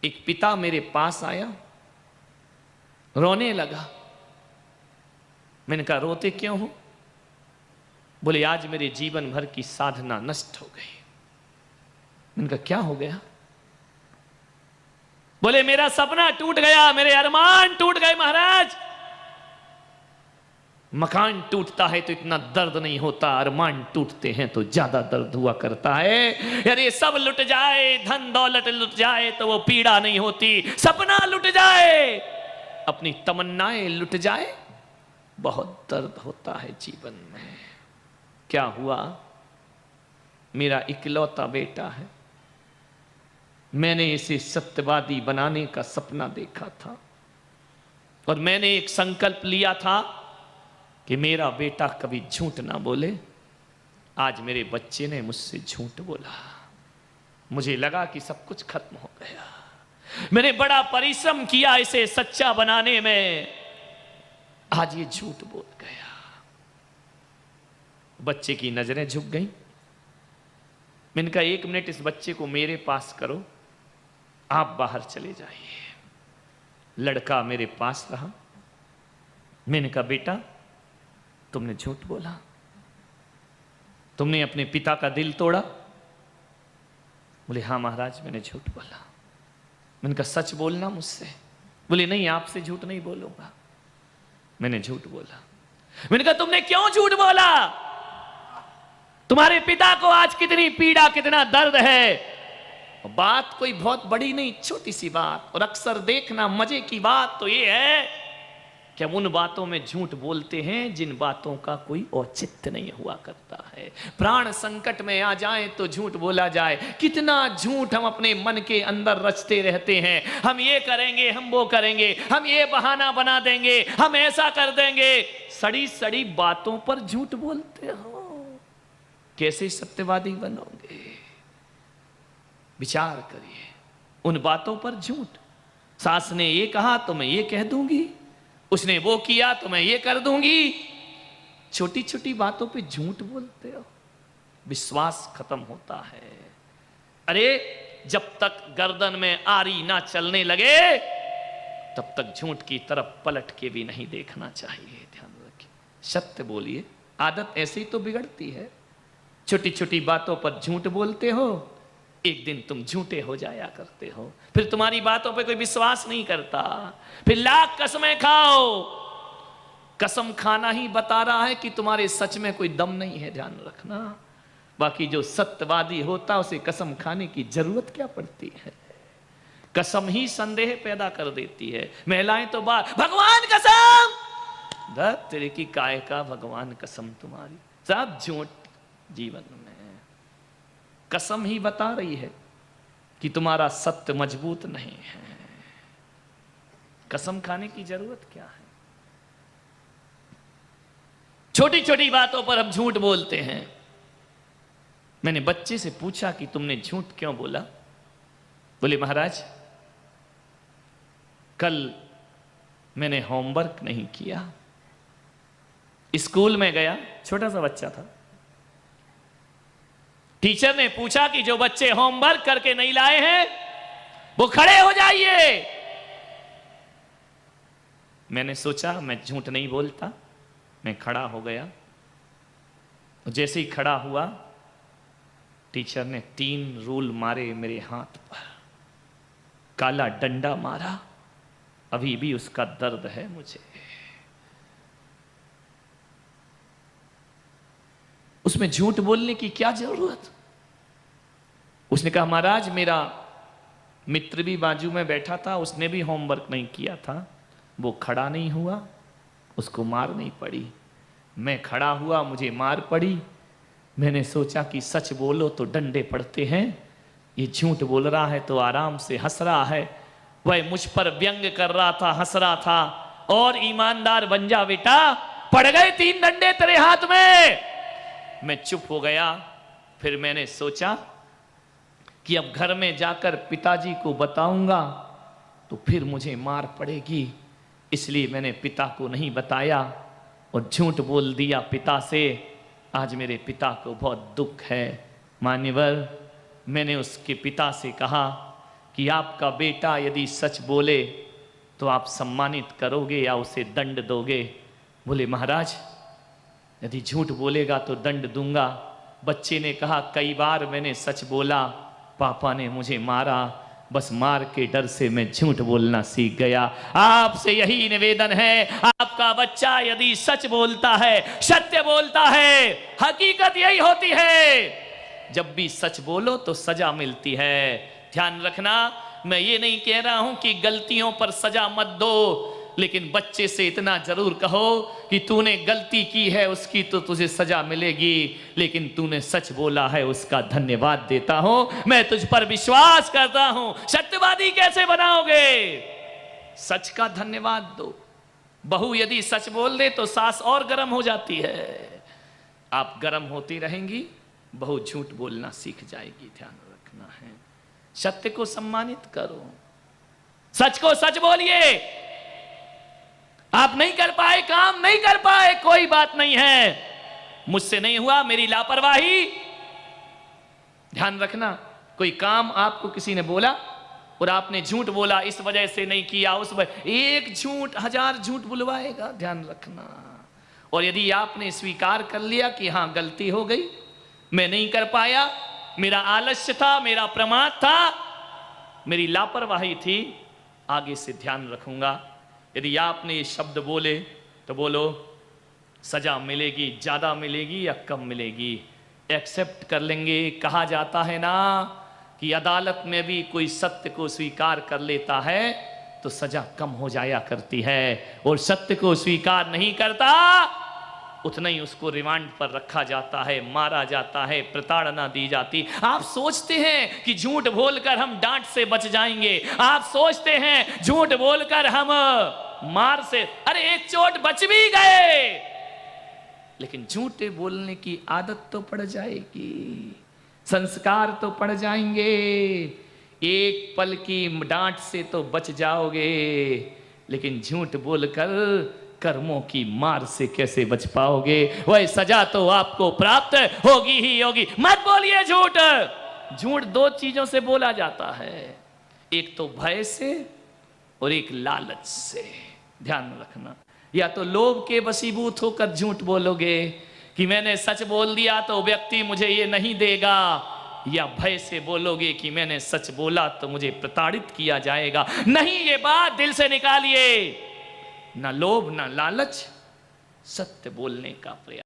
एक पिता मेरे पास आया, रोने लगा। मैंने कहा रोते क्यों हो? बोले आज मेरे जीवन भर की साधना नष्ट हो गई। मैंने कहा क्या हो गया? बोले मेरा सपना टूट गया, मेरे अरमान टूट गए महाराज। मकान टूटता है तो इतना दर्द नहीं होता, अरमान टूटते हैं तो ज्यादा दर्द हुआ करता है। यदि सब लुट जाए, धन दौलत लुट जाए तो वो पीड़ा नहीं होती। सपना लुट जाए, अपनी तमन्नाएं लुट जाए, बहुत दर्द होता है जीवन में। क्या हुआ? मेरा इकलौता बेटा है, मैंने इसे सत्यवादी बनाने का सपना देखा था और मैंने एक संकल्प लिया था कि मेरा बेटा कभी झूठ ना बोले। आज मेरे बच्चे ने मुझसे झूठ बोला, मुझे लगा कि सब कुछ खत्म हो गया। मैंने बड़ा परिश्रम किया इसे सच्चा बनाने में, आज ये झूठ बोल गया। बच्चे की नजरें झुक गईं। मैंने कहा 1 मिनट इस बच्चे को मेरे पास करो, आप बाहर चले जाइए। लड़का मेरे पास रहा। मैंने कहा बेटा तुमने झूठ बोला, तुमने अपने पिता का दिल तोड़ा। बोले हाँ महाराज मैंने झूठ बोला। मैंने कहा सच बोलना मुझसे। बोले नहीं आपसे झूठ नहीं बोलूंगा। मैंने झूठ बोला। मैंने कहा तुमने क्यों झूठ बोला? तुम्हारे पिता को आज कितनी पीड़ा, कितना दर्द है। बात कोई बहुत बड़ी नहीं, छोटी सी बात। और अक्सर देखना मजे की बात तो ये है कि हम उन बातों में झूठ बोलते हैं जिन बातों का कोई औचित्य नहीं हुआ करता है। प्राण संकट में आ जाए तो झूठ बोला जाए। कितना झूठ हम अपने मन के अंदर रचते रहते हैं। हम ये करेंगे, हम वो करेंगे, हम ये बहाना बना देंगे, हम ऐसा कर देंगे। सड़ी सड़ी बातों पर झूठ बोलते हो, कैसे सत्यवादी बनोगे? विचार करिए। उन बातों पर झूठ, सास ने ये कहा तो मैं ये कह दूंगी, उसने वो किया तो मैं ये कर दूंगी। छोटी छोटी बातों पे झूठ बोलते हो, विश्वास खत्म होता है। अरे जब तक गर्दन में आरी ना चलने लगे तब तक झूठ की तरफ पलट के भी नहीं देखना चाहिए। ध्यान रखिए, सत्य बोलिए। आदत ऐसे ही तो बिगड़ती है। छोटी छोटी बातों पर झूठ बोलते हो, एक दिन तुम झूठे हो जाया करते हो। फिर तुम्हारी बातों पे कोई विश्वास नहीं करता। फिर लाख कसमें खाओ, कसम खाना ही बता रहा है कि तुम्हारे सच में कोई दम नहीं है। ध्यान रखना। बाकी जो सत्यवादी होता उसे कसम खाने की जरूरत क्या पड़ती है? कसम ही संदेह पैदा कर देती है। महिलाएं तो बात भगवान कसम, तेरे की काय का भगवान कसम तुम्हारी। सब झूठ जीवन में। कसम ही बता रही है कि तुम्हारा सत्य मजबूत नहीं है। कसम खाने की जरूरत क्या है? छोटी छोटी बातों पर हम झूठ बोलते हैं। मैंने बच्चे से पूछा कि तुमने झूठ क्यों बोला? बोले महाराज कल मैंने होमवर्क नहीं किया। स्कूल में गया, छोटा सा बच्चा था। टीचर ने पूछा कि जो बच्चे होमवर्क करके नहीं लाए हैं वो खड़े हो जाइए। मैंने सोचा मैं झूठ नहीं बोलता, मैं खड़ा हो गया। जैसे ही खड़ा हुआ टीचर ने 3 रूल मारे मेरे हाथ पर, काला डंडा मारा। अभी भी उसका दर्द है मुझे। उसमें झूठ बोलने की क्या जरूरत? उसने कहा महाराज मेरा मित्र भी बाजू में बैठा था, उसने भी होमवर्क नहीं किया था, वो खड़ा नहीं हुआ, उसको मार नहीं पड़ी। मैं खड़ा हुआ, मुझे मार पड़ी। मैंने सोचा कि सच बोलो तो डंडे पड़ते हैं, ये झूठ बोल रहा है तो आराम से हंस रहा है। वह मुझ पर व्यंग कर रहा था, हंस रहा था। और ईमानदार बन जा बेटा, पड़ गए 3 डंडे तेरे हाथ में। मैं चुप हो गया। फिर मैंने सोचा कि अब घर में जाकर पिताजी को बताऊंगा तो फिर मुझे मार पड़ेगी, इसलिए मैंने पिता को नहीं बताया और झूठ बोल दिया पिता से। आज मेरे पिता को बहुत दुख है। मान्यवर, मैंने उसके पिता से कहा कि आपका बेटा यदि सच बोले तो आप सम्मानित करोगे या उसे दंड दोगे? बोले महाराज यदि झूठ बोलेगा तो दंड दूंगा। बच्चे ने कहा कई बार मैंने सच बोला, पापा ने मुझे मारा, बस मार के डर से मैं झूठ बोलना सीख गया। आपसे यही निवेदन है, आपका बच्चा यदि सच बोलता है, सत्य बोलता है, हकीकत यही होती है, जब भी सच बोलो तो सजा मिलती है। ध्यान रखना, मैं ये नहीं कह रहा हूं कि गलतियों पर सजा मत दो, लेकिन बच्चे से इतना जरूर कहो कि तूने गलती की है उसकी तो तुझे सजा मिलेगी, लेकिन तूने सच बोला है उसका धन्यवाद देता हूं, मैं तुझ पर विश्वास करता हूं। सत्यवादी कैसे बनाओगे? सच का धन्यवाद दो। बहू यदि सच बोल दे तो सास और गर्म हो जाती है, आप गर्म होती रहेंगी, बहू झूठ बोलना सीख जाएगी। ध्यान रखना है, सत्य को सम्मानित करो, सच को सच बोलिए। आप नहीं कर पाए, काम नहीं कर पाए, कोई बात नहीं है, मुझसे नहीं हुआ, मेरी लापरवाही। ध्यान रखना, कोई काम आपको किसी ने बोला और आपने झूठ बोला, इस वजह से नहीं किया, उस वजह, एक झूठ 1000 झूठ बुलवाएगा। ध्यान रखना। और यदि आपने स्वीकार कर लिया कि हां गलती हो गई, मैं नहीं कर पाया, मेरा आलस्य था, मेरा प्रमाद था, मेरी लापरवाही थी, आगे से ध्यान रखूंगा। यदि आपने ये शब्द बोले तो बोलो सजा मिलेगी, ज्यादा मिलेगी या कम मिलेगी, एक्सेप्ट कर लेंगे। कहा जाता है ना कि अदालत में भी कोई सत्य को स्वीकार कर लेता है तो सजा कम हो जाया करती है, और सत्य को स्वीकार नहीं करता उतना ही उसको रिमांड पर रखा जाता है, मारा जाता है, प्रताड़ना दी जाती। आप सोचते हैं कि झूठ बोलकर हम डांट से बच जाएंगे, आप सोचते हैं झूठ बोलकर हम मार से, अरे एक चोट बच भी गए, लेकिन झूठे बोलने की आदत तो पड़ जाएगी, संस्कार तो पड़ जाएंगे। एक पल की डांट से तो बच जाओगे, लेकिन झूठ बोलकर कर्मों की मार से कैसे बच पाओगे? वह सजा तो आपको प्राप्त होगी ही होगी। मत बोलिए झूठ। झूठ दो चीजों से बोला जाता है, एक तो भय से और एक लालच से। ध्यान रखना, या तो लोभ के वशीभूत होकर झूठ बोलोगे कि मैंने सच बोल दिया तो व्यक्ति मुझे ये नहीं देगा, या भय से बोलोगे कि मैंने सच बोला तो मुझे प्रताड़ित किया जाएगा। नहीं, ये बात दिल से निकालिए, ना लोभ ना लालच, सत्य बोलने का प्रयास।